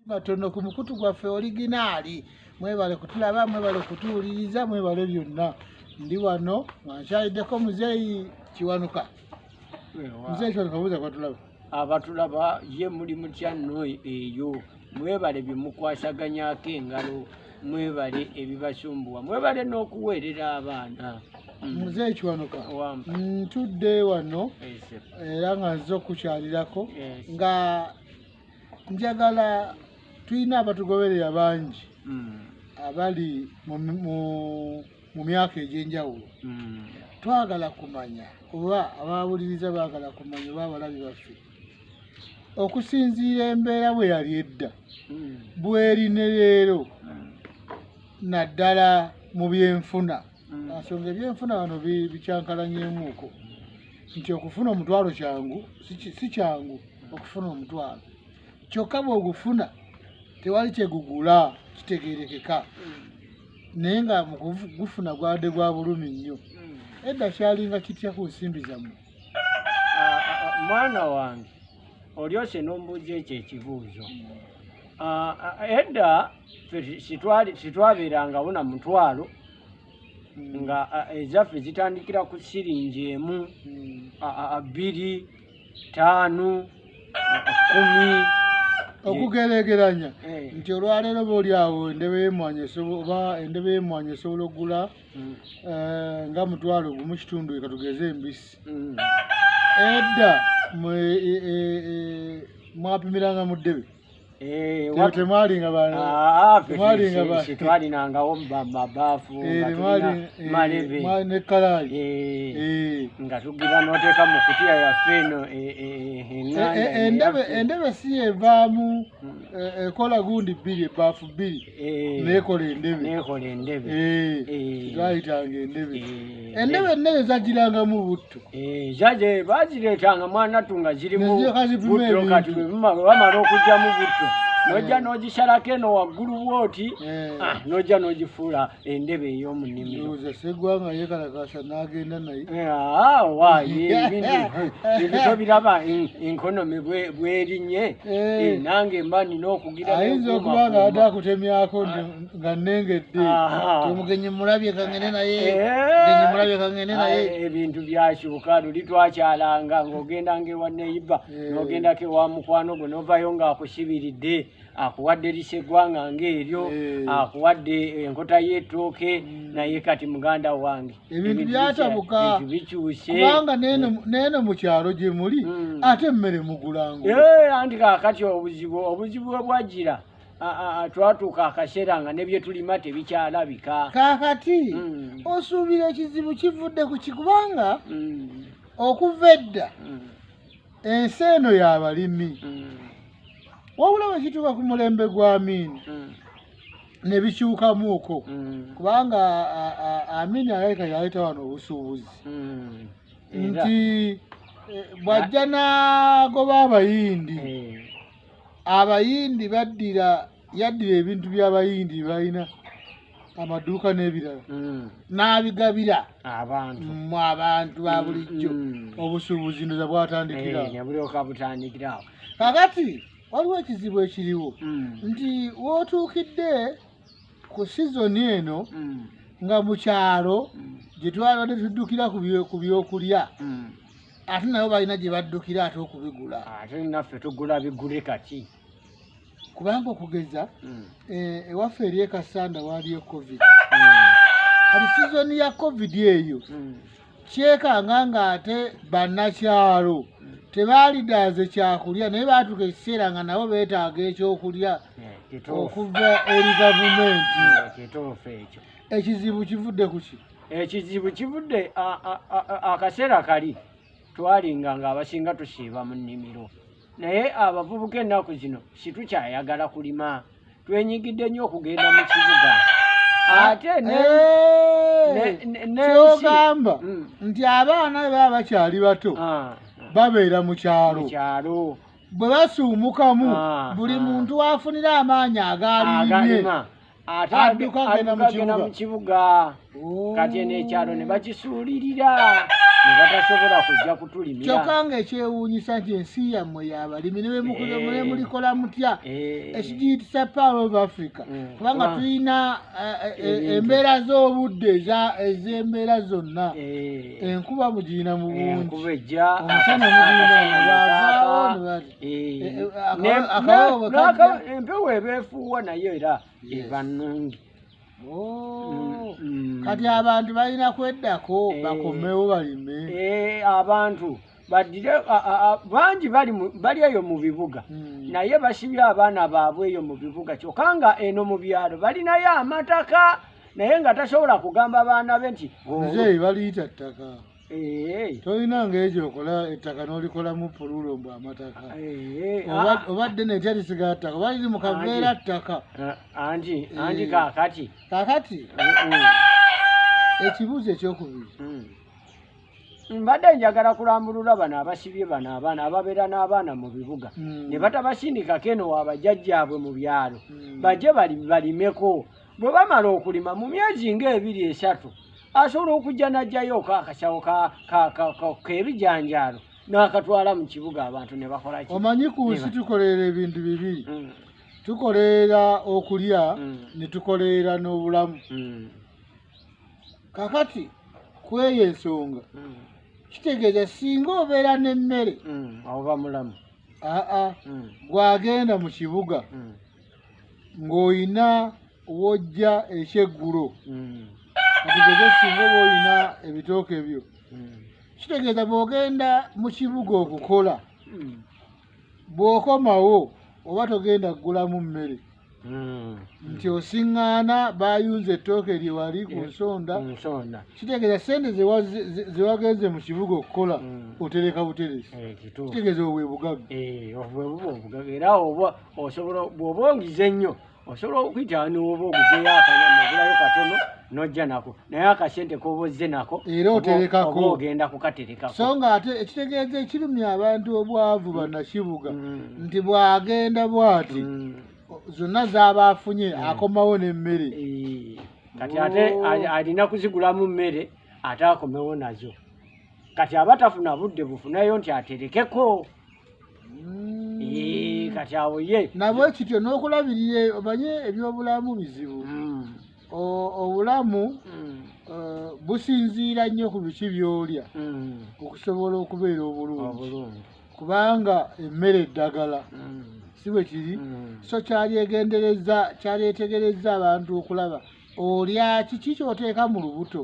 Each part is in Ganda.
Batono ku mukutu gwaffe originali mwebale kutulaba mwebale kutuwuliriza mwebale byonna ndi wano nkyaliddeko Mzei Kiwanuka. Mzei Kiwanuka buuza kwatulaba. Abatulaba ye muli mutya nno eyo mwebale bimukwasaganyako engalo mwebale ebibasumbuwa mwebale n'okuweerera abaana. Mzei Kiwanuka ntudde wano era nga nze okukyalirako nga njagala tulina abatugoberera bangi abali mu myaka egy'enjawulo. Twagala kumanya oba abawuliriza baagala kumanya oba abalabi baffe okusinziira embeera bwe yali edda bw'eri ne leero naddala mu byenfuna. Nsonga ebyenfuna bano bikyankalanyeemuuko nti okufuna omutwalo kyangu si kyangu okufuna omutwalo kyokka bw'ogufuna tewali kyegugula kitegeerekeka naye nga gufuna gwadde gwa bulumi nnyo. Edda kyalinga kitya ku nsimbi zammwe? Mwana wange olyose n'ombuuza ekyo ekibuuzo. Edda sitwabeerangawo na mutwalo nga ezaffe zitandikira ku siringi emu, 2, 5, 10 okugeregeranya nti olwaleero booli awo endebe y'emmwanyi esobola okugula nga mutwalo gumu kitundu katugeze embisi. Edda mwapimiranga mu ddebe twalinangawo mabaafu malebe nekalayi nga tugira n'oteeka mu kutiya yaffe eno endebe si evaamu ekola gundi 2 ebaafu 2 nekola endebe twayitanga endebe ennene zagirangamu butto zaje bazireetanga mwanatu nga zirimu butto kati bamala okugyamu butto nojja n'ogisalako eno waggulu bwoti nojja n'ogifuula endebe ey'omu nnimiro. Sseggwanga yeekalakaasa n'agenda naye. Ebintu biraba enkonomi bw'erinnye nange mba nina okugira. Ayinza okuba nga adde akutemyako nga nnengedde omugenyi mulabye kangene naye. Ebintu byakyuka luli twakyalanga ng'ogendanga ewa neyiba n'ogendako ewa mukwano gwe n'ovayo ng'akusibiridde akuwadde liseggwanga ng'eryo akuwadde enkota y'ettooke naye kati muganda wange ebintu byatabuka bikyuse kubanga neeno mu kyalo gye muli ate emmere mugulango. Anti kaakati obuzibu bwe bwajjira twatuuka akaseera nga ne bye tulima tebikyalabika. Kaakati osuubira ekizibu kivudde ku kikubanga okuva edda ensi eno y'abalimi wabula bwe kituuka ku mulembe gwa Amini ne bikyukamuuko kubanga Amini alayita yaleeta wano obusuubuzi nti bw'ajja n'agoba abayindi yaddira ebintu by'abayindi balina amaduuka n'ebirala n'abigabira abantu ba bulijjo obusuubuzi ndoza bwatandikirawo. Kakati waliwo ekizibu ekiriwo nti wootuukidde ku sizoni eno nga mu kyalo gye twabadde tuddukira ku byokulya ate nabo balina gye baddukira ate okubigula. Ate naffe tugula bigule kati kubanga okugeza ewaffe eri Kasanda waaliyo covid. Kati sizoni ya covid eyo kyekanga ng'ate bannakyalo tebaalidaaze kyakulya naye baatuuka ekiseera nga nabo beetaaga ekyokulya okuva eri gavumenti. Ekizibu kivudde ku ki? Ekizibu kivudde akaseera kali twalinga ng'abasinga tusiiba mu nnimiro naye abavubuka ennaku zino situkyayagala kulima twenyigidde nnyo okugenda mu kibuga. Ate kyogamba nti abaana baba bakyali bato babeera mu kyalo bwe basuumukamu buli muntu wafunira amaanyi agaalimye adduka agenda mu kibuga kati n'ekyalo ne bakisuulirira ne batasobola kujja kutulimira. Kyokka ng'ekyewuunyisa nti ensi yammwe y'abalimi ne mulikola mutya ekigiyitisa Power of Africa kubanga tulina embeera z'obudde ez'embeera zonna enkuba mugirina mu bungi omusana mugirina empewo ebeefuuwa nayo era eba nnungi. Kati abantu balina kweddako bakomewo balime. Abantu badire bangi bali eyo mu bibuga naye basibye abaana baabwe eyo mu bibuga kyokka nga eno mu byalo balinayo amataka naye nga tasobola kugamba abaana be nti Mzei baliyita ttaka. Tolina ng'ekyo okola ettaka n'olikolamu pululo mbu amataka. Obadde netya lisigala ttaka oba liri mu kaveera ttaka. Anti kaakati ekibuuzo ekyokubiri mbadde njagala kulambulula bano abasibye bano abaana ababeera n'abaana mu bibuga ne batabasindikako eno wabajjajjaabwe mu byalo bajje balimeko. Bwe bamala okulima mu myezi ng'ebiri esatu asobola okujja n'ajjayo akasawo k'ebijanjaalo n'akatwala mu kibuga abantu ne bakola ki. Omanyi ku nsi tukolerera ebintu bibiri. Tukolerera okulya ne tukolerera n'obulamu. Kakati kweyo ensonga kitegeeza singa obeera n'emmere oba mulamu gwagenda mu kibuga ng'olina wojja ekyeggulo kitegeeza singa oba olina ebitooke byo kitegeeza bw'ogenda mu kibuga okukola bw'okomawo oba togenda kugulamu mmere nti osiŋŋaana bayunza ettooke lye wali ku nsonda kitegeeza sente ze wagenze mu kibuga okukola otereka buteresi kitegeeza obwe bugagga. Era bw'oba ongize nnyo osobola okuyita n'oba oguzeeyo akanyama ogulayo katono n'ojja nako naye akasente k'oba ozze nako era oterekako oba ogenda kukaterekako. So nga ate ekitegeeza ekirumya abantu obwavu bannakibuga nti bw'agenda bw'ati zonna z'aba afunye akomawo n'emmere. Kati ate alina kuzigulamu mmere ate akomewo nazo. Kati aba tafuna budde bufunayo nti aterekeko. Kati awo ye nabwe kityo n'okulabirira omanye ebyobulamu bizibu. Obulamu businziira nnyo ku biki by'olya okusobola okubeera obulungi kubanga emmere eddagala si bwe kiri. So kyalyetegereza abantu okulaba olya kiki ky'oteeka mu lubuto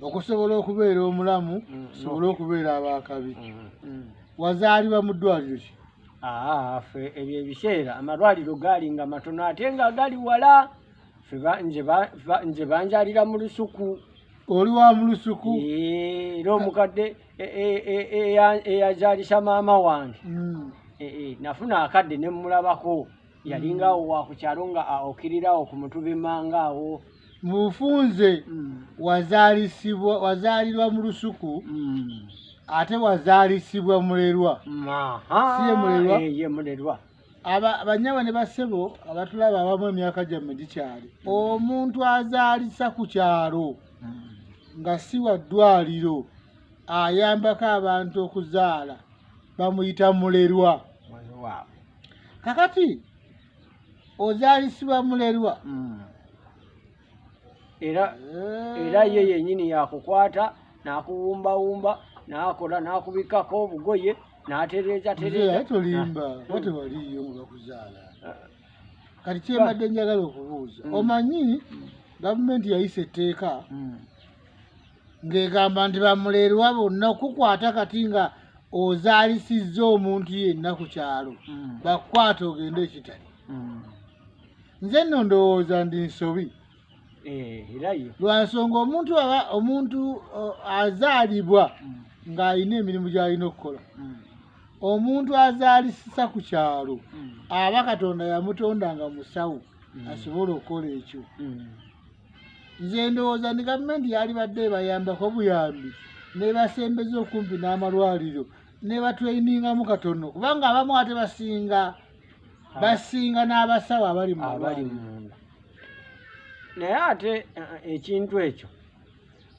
okusobola okubeera omulamu osobole okubeera abakabi. Wazaalibwa mu ddwaliro ki? Ffe ebyo ebiseera amalwaliro gaalinga matono ate nga gali wala. Nze banjalira mu Lusuku. Oli wa mu Lusuku? Era omukadde eyazaalisa maama wange nafuna akadde ne mmulabako yalingaawo wa ku kyalo nga okirirawo ku mutubi mangaawo. Mu bufunze wazaalirwa mu Lusuku ate wazaalisibwa mulerwa. Si ye mulerwa? Ye mulerwa. Banyaba ne bassebo abatulaba abamu emyaka gyammwe gikyali. Omuntu azaalisa ku kyalo nga si wa ddwaliro ayambako abantu okuzaala bamuyita mulerwa. Kakati ozaalisibwa mulerwa era ye yennyini yakukwata n'akuwumbawumba n'akola n'akubikako obugoye n'atereeza. Tolimba wate waliyo nga bakuzaala. Kati kyembadde njagala okubuuza omanyi gavumenti yayisa etteeka ng'egamba nti bamulerwa bonna okukwata kati nga ozaalisizza omuntu yenna ku kyalo bakukwata ogende ekitali. Nze nno ndowooza ndi nsobi lwa nsonga omuntu azaalibwa ng'alina emirimu gy'alina okukola. Omuntu azaalisisa ku kyalo aba Katonda yamutonda nga musawo asobole okukola ekyo. Nze ndowooza ndi gavumenti yali badde bayambako buyambi nebasembeza okumpi n'amalwaliro ne batweyiningamu katono kubanga abamu ate basinga n'abasawo abali mu malwaliro. Naye ate ekintu ekyo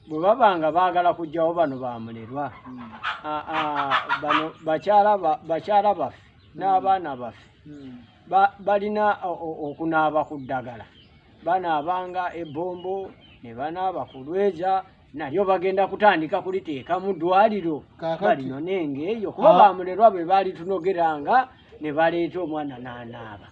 bwe babanga baagala kujjawo bano bamulerwa bano bakyala baffe n'abaana baffe balina okunaaba ku ddagala banaabanga ebbombo ne banaaba ku lweza nalyo bagenda kutandika kuliteeka mu ddwaliro balino nengeeyo kuba bamulerwa bwe baali tunogeranga ne baleeta omwana n'anaaba